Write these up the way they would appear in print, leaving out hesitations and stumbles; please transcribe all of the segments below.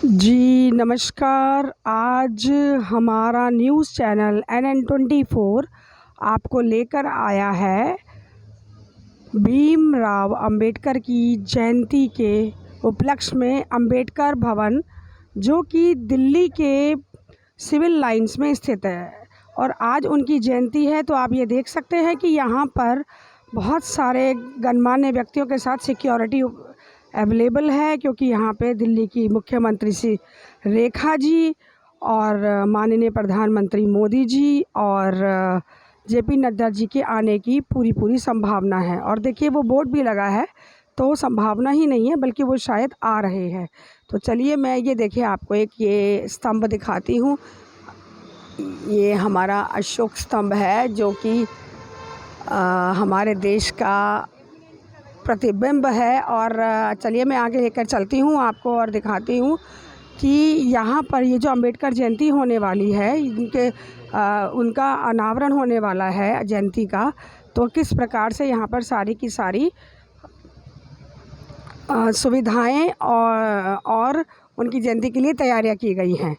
जी नमस्कार। आज हमारा न्यूज़ चैनल NN24 आपको लेकर आया है भीमराव अंबेडकर की जयंती के उपलक्ष्य में अंबेडकर भवन, जो कि दिल्ली के सिविल लाइंस में स्थित है। और आज उनकी जयंती है, तो आप ये देख सकते हैं कि यहाँ पर बहुत सारे गणमान्य व्यक्तियों के साथ सिक्योरिटी अवेलेबल है, क्योंकि यहाँ पे दिल्ली की मुख्यमंत्री श्री रेखा जी और माननीय प्रधानमंत्री मोदी जी और JP नड्डा जी के आने की पूरी संभावना है। और देखिए वो बोर्ड भी लगा है, तो संभावना ही नहीं है बल्कि वो शायद आ रहे हैं। तो चलिए मैं ये देखिए आपको एक ये स्तंभ दिखाती हूँ। ये हमारा अशोक स्तंभ है, जो कि हमारे देश का प्रतिबिंब है। और चलिए मैं आगे लेकर चलती हूँ आपको और दिखाती हूँ कि यहाँ पर ये जो अंबेडकर जयंती होने वाली है, उनका अनावरण होने वाला है जयंती का, तो किस प्रकार से यहाँ पर सारी की सारी सुविधाएं और उनकी जयंती के लिए तैयारियां की गई हैं।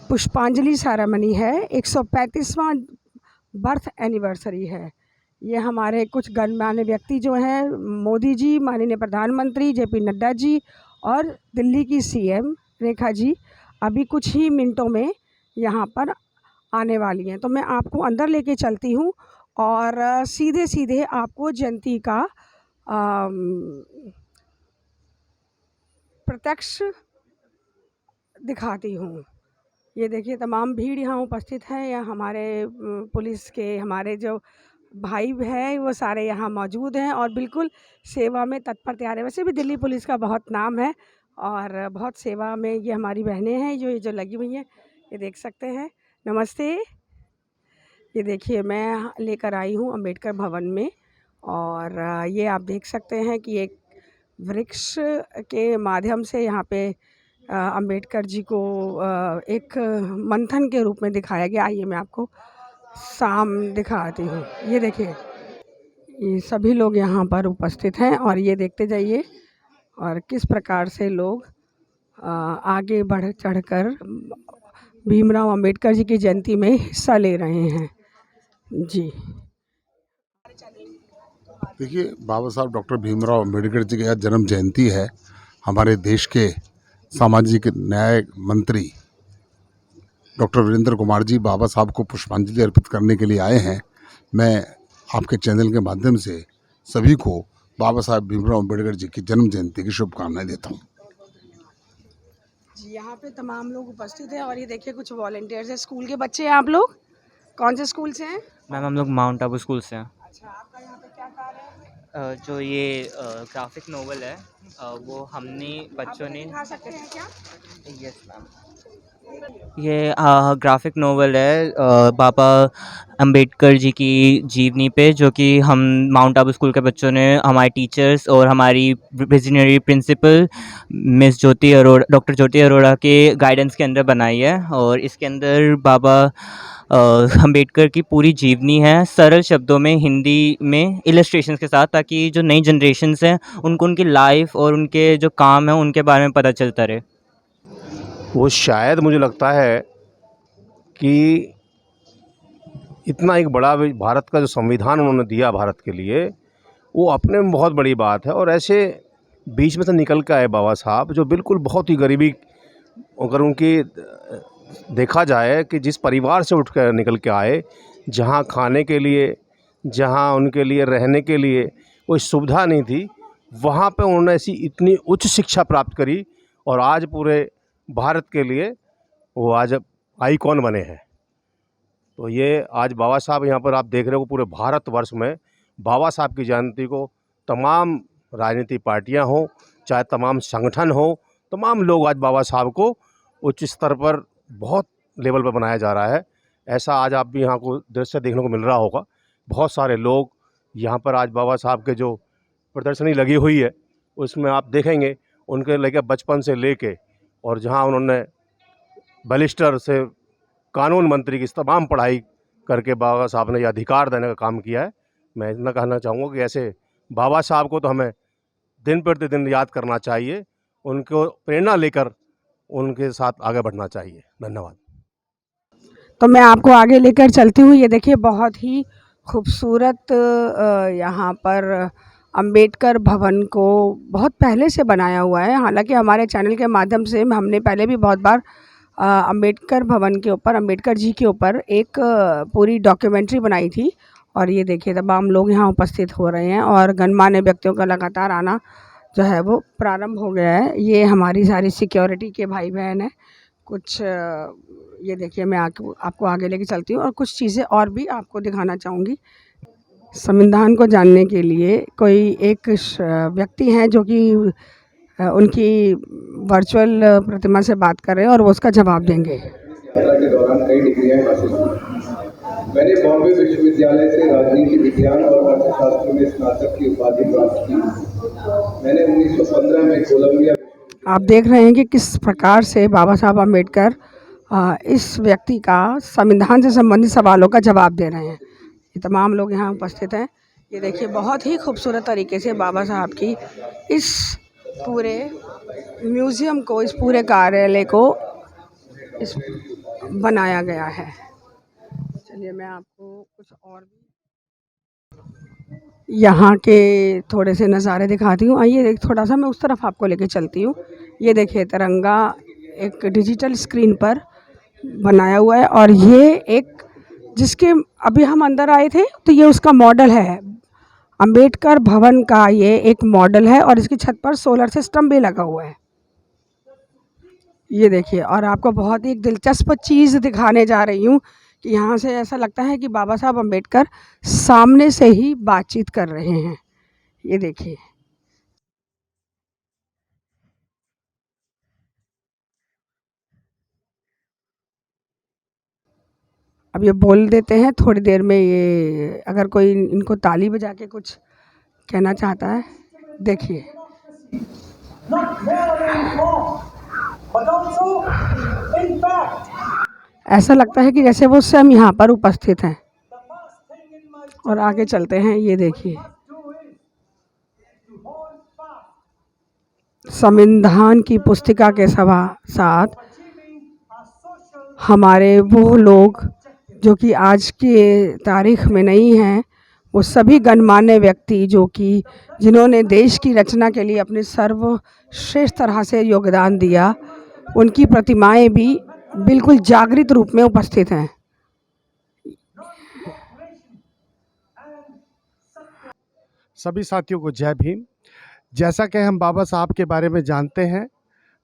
पुष्पांजलि सेरेमनी है, 135वां बर्थ एनिवर्सरी है। ये हमारे कुछ गणमान्य व्यक्ति जो हैं, मोदी जी, माननीय प्रधानमंत्री JP नड्डा जी और दिल्ली की CM रेखा जी, अभी कुछ ही मिनटों में यहाँ पर आने वाली हैं। तो मैं आपको अंदर लेके चलती हूँ और सीधे सीधे आपको जयंती का प्रत्यक्ष दिखाती हूँ। ये देखिए तमाम भीड़ यहाँ उपस्थित है। या हमारे पुलिस के हमारे जो भाई हैं वो सारे यहाँ मौजूद हैं और बिल्कुल सेवा में तत्पर तैयार है। वैसे भी दिल्ली पुलिस का बहुत नाम है और बहुत सेवा में ये हमारी बहनें हैं जो लगी हुई हैं। ये देख सकते हैं। नमस्ते। ये देखिए मैं लेकर आई हूँ अम्बेडकर भवन में, और ये आप देख सकते हैं कि एक वृक्ष के माध्यम से यहाँ पे अम्बेडकर जी को एक मंथन के रूप में दिखाया गया। आइए मैं आपको शाम दिखाती हूँ। ये देखिए ये सभी लोग यहाँ पर उपस्थित हैं और ये देखते जाइए और किस प्रकार से लोग आगे बढ़ चढ़कर भीमराव अंबेडकर जी की जयंती में हिस्सा ले रहे हैं। जी देखिए, बाबा साहब डॉक्टर भीमराव अंबेडकर जी की आज जन्म जयंती है। हमारे देश के सामाजिक न्याय मंत्री डॉक्टर वीरेंद्र कुमार जी बाबा साहब को पुष्पांजलि अर्पित करने के लिए आए हैं। मैं आपके चैनल के माध्यम से सभी को बाबा साहब भीमराव अंबेडकर जी की जन्म जयंती की शुभकामनाएं देता हूँ। जी यहाँ पे तमाम लोग उपस्थित हैं और ये देखिए कुछ वॉलंटियर्स हैं। स्कूल के बच्चे हैं आप लोग? कौन से स्कूल से हैं? मैम हम लोग माउंट आबू स्कूल से हैं। अच्छा, आपका यहाँ पे क्या कार्य है? जो ये ग्राफिक नोवेल है, वो हमने बच्चों ने दिखा सकते हैं क्या? यस मैम, ये ग्राफिक नोवेल है बाबा अंबेडकर जी की जीवनी पे, जो कि हम माउंट आबू स्कूल के बच्चों ने, हमारे टीचर्स और हमारी विजनरी प्रिंसिपल मिस ज्योति अरोड़ा, डॉक्टर ज्योति अरोड़ा के गाइडेंस के अंदर बनाई है। और इसके अंदर बाबा अंबेडकर की पूरी जीवनी है, सरल शब्दों में हिंदी में इलस्ट्रेशंस के साथ, ताकि जो नई जनरेशन्स हैं उनको उनकी लाइफ और उनके जो काम है उनके बारे में पता चलता रहे। वो शायद मुझे लगता है कि इतना एक बड़ा भारत का जो संविधान उन्होंने दिया भारत के लिए, वो अपने में बहुत बड़ी बात है। और ऐसे बीच में से निकल के आए बाबा साहब, जो बिल्कुल बहुत ही गरीबी, अगर उनकी देखा जाए कि जिस परिवार से उठ कर निकल के आए, जहाँ खाने के लिए, जहाँ उनके लिए रहने के लिए कोई सुविधा नहीं थी, वहाँ पे उन्होंने ऐसी इतनी उच्च शिक्षा प्राप्त करी और आज पूरे भारत के लिए वो आज आइकॉन बने हैं। तो ये आज बाबा साहब यहाँ पर आप देख रहे हो, पूरे भारतवर्ष में बाबा साहब की जयंती को तमाम राजनीतिक पार्टियाँ हों, चाहे तमाम संगठन हो, तमाम लोग आज बाबा साहब को उच्च स्तर पर बहुत लेवल पर बनाया जा रहा है। ऐसा आज आप भी यहाँ को दृश्य देखने को मिल रहा होगा। बहुत सारे लोग यहाँ पर आज बाबा साहब के जो प्रदर्शनी लगी हुई है, उसमें आप देखेंगे उनके लेके बचपन से लेके, और जहाँ उन्होंने बैरिस्टर से कानून मंत्री की तमाम पढ़ाई करके बाबा साहब ने ये अधिकार देने का काम किया है। मैं इतना कहना चाहूँगा कि ऐसे बाबा साहब को तो हमें दिन प्रतिदिन याद करना चाहिए, उनको प्रेरणा लेकर उनके साथ आगे बढ़ना चाहिए। धन्यवाद। तो मैं आपको आगे लेकर चलती हूँ। ये देखिए बहुत ही खूबसूरत यहाँ पर अंबेडकर भवन को बहुत पहले से बनाया हुआ है। हालांकि हमारे चैनल के माध्यम से हमने पहले भी बहुत बार अंबेडकर भवन के ऊपर, अंबेडकर जी के ऊपर एक पूरी डॉक्यूमेंट्री बनाई थी। और ये देखिए तमाम लोग यहाँ उपस्थित हो रहे हैं और गणमान्य व्यक्तियों का लगातार आना जो है वो प्रारंभ हो गया है। ये हमारी सारी सिक्योरिटी के भाई बहन हैं। कुछ ये देखिए मैं आपको आगे लेके चलती हूँ और कुछ चीज़ें और भी आपको दिखाना चाहूँगी। संविधान को जानने के लिए कोई एक व्यक्ति हैं जो कि उनकी वर्चुअल प्रतिमा से बात कर रहे हैं और वो उसका जवाब देंगे। यात्रा के दौरान कई डिग्रियां हासिल की। मैंने बॉम्बे विश्वविद्यालय से राजनीति विज्ञान और अर्थशास्त्र में स्नातक की उपाधि प्राप्त की। मैंने 1915 में कोलंबिया। आप देख रहे हैं कि किस प्रकार से बाबा साहब अम्बेडकर इस व्यक्ति का संविधान से संबंधित सवालों का जवाब दे रहे हैं। ये तमाम लोग यहाँ उपस्थित हैं। ये देखिए बहुत ही खूबसूरत तरीके से बाबा साहब की इस पूरे म्यूज़ियम को, इस पूरे कार्यालय को इस बनाया गया है। चलिए मैं आपको कुछ और भी यहाँ के थोड़े से नज़ारे दिखाती हूँ। आइए थोड़ा सा मैं उस तरफ आपको लेके चलती हूँ। ये देखिए तिरंगा एक डिजिटल स्क्रीन पर बनाया हुआ है और ये एक जिसके अभी हम अंदर आए थे तो ये उसका मॉडल है। अंबेडकर भवन का ये एक मॉडल है और इसकी छत पर सोलर सिस्टम भी लगा हुआ है। ये देखिए और आपको बहुत ही एक दिलचस्प चीज़ दिखाने जा रही हूँ कि यहाँ से ऐसा लगता है कि बाबा साहब अम्बेडकर सामने से ही बातचीत कर रहे हैं। ये देखिए अब ये बोल देते हैं थोड़ी देर में। ये अगर कोई इनको ताली बजा के कुछ कहना चाहता है, देखिए। ऐसा लगता है कि जैसे वो स्वयं यहाँ पर उपस्थित हैं। और आगे चलते हैं। ये देखिए संविधान की पुस्तिका के साथ हमारे वो लोग जो कि आज के तारीख में नहीं हैं, वो सभी गणमान्य व्यक्ति जो कि जिन्होंने देश की रचना के लिए अपने सर्वश्रेष्ठ तरह से योगदान दिया, उनकी प्रतिमाएं भी बिल्कुल जागृत रूप में उपस्थित हैं। सभी साथियों को जय भीम। जैसा कि हम बाबा साहब के बारे में जानते हैं,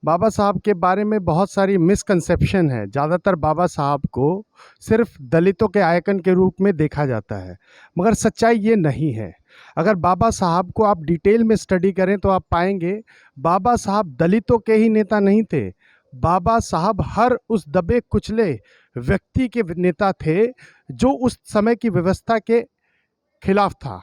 बाबा साहब के बारे में बहुत सारी मिसकंसेप्शन है। ज़्यादातर बाबा साहब को सिर्फ दलितों के आइकन के रूप में देखा जाता है, मगर सच्चाई ये नहीं है। अगर बाबा साहब को आप डिटेल में स्टडी करें तो आप पाएंगे बाबा साहब दलितों के ही नेता नहीं थे। बाबा साहब हर उस दबे कुचले व्यक्ति के नेता थे जो उस समय की व्यवस्था के खिलाफ था।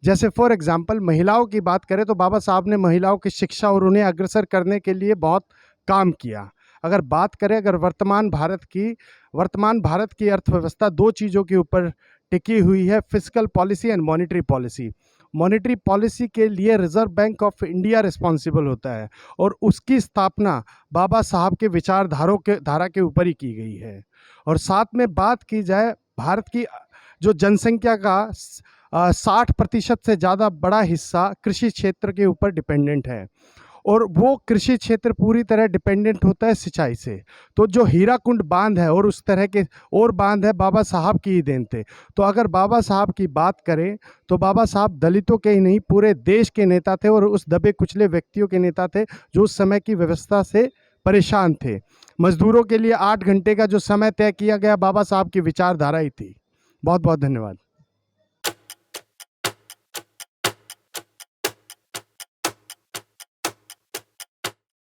जैसे फॉर एग्जांपल महिलाओं की बात करें तो बाबा साहब ने महिलाओं की शिक्षा और उन्हें अग्रसर करने के लिए बहुत काम किया। अगर बात करें अगर वर्तमान भारत की अर्थव्यवस्था दो चीज़ों के ऊपर टिकी हुई है, fiscal policy and monetary policy. Monetary policy के लिए reserve bank of India responsible होता है और उसकी स्थापना बाबा साहब के धारा के ऊपर ही की गई है। और साथ में बात की जाए भारत की जो जनसंख्या का 60% से ज़्यादा बड़ा हिस्सा कृषि क्षेत्र के ऊपर डिपेंडेंट है और वो कृषि क्षेत्र पूरी तरह डिपेंडेंट होता है सिंचाई से। तो जो हीराकुंड बांध है और उस तरह के और बांध है बाबा साहब की ही देन थे। तो अगर बाबा साहब की बात करें तो बाबा साहब दलितों के ही नहीं पूरे देश के नेता थे और उस दबे कुचले व्यक्तियों के नेता थे जो उस समय की व्यवस्था से परेशान थे। मजदूरों के लिए 8 घंटे का जो समय तय किया गया बाबा साहब की विचारधारा ही थी। बहुत बहुत धन्यवाद।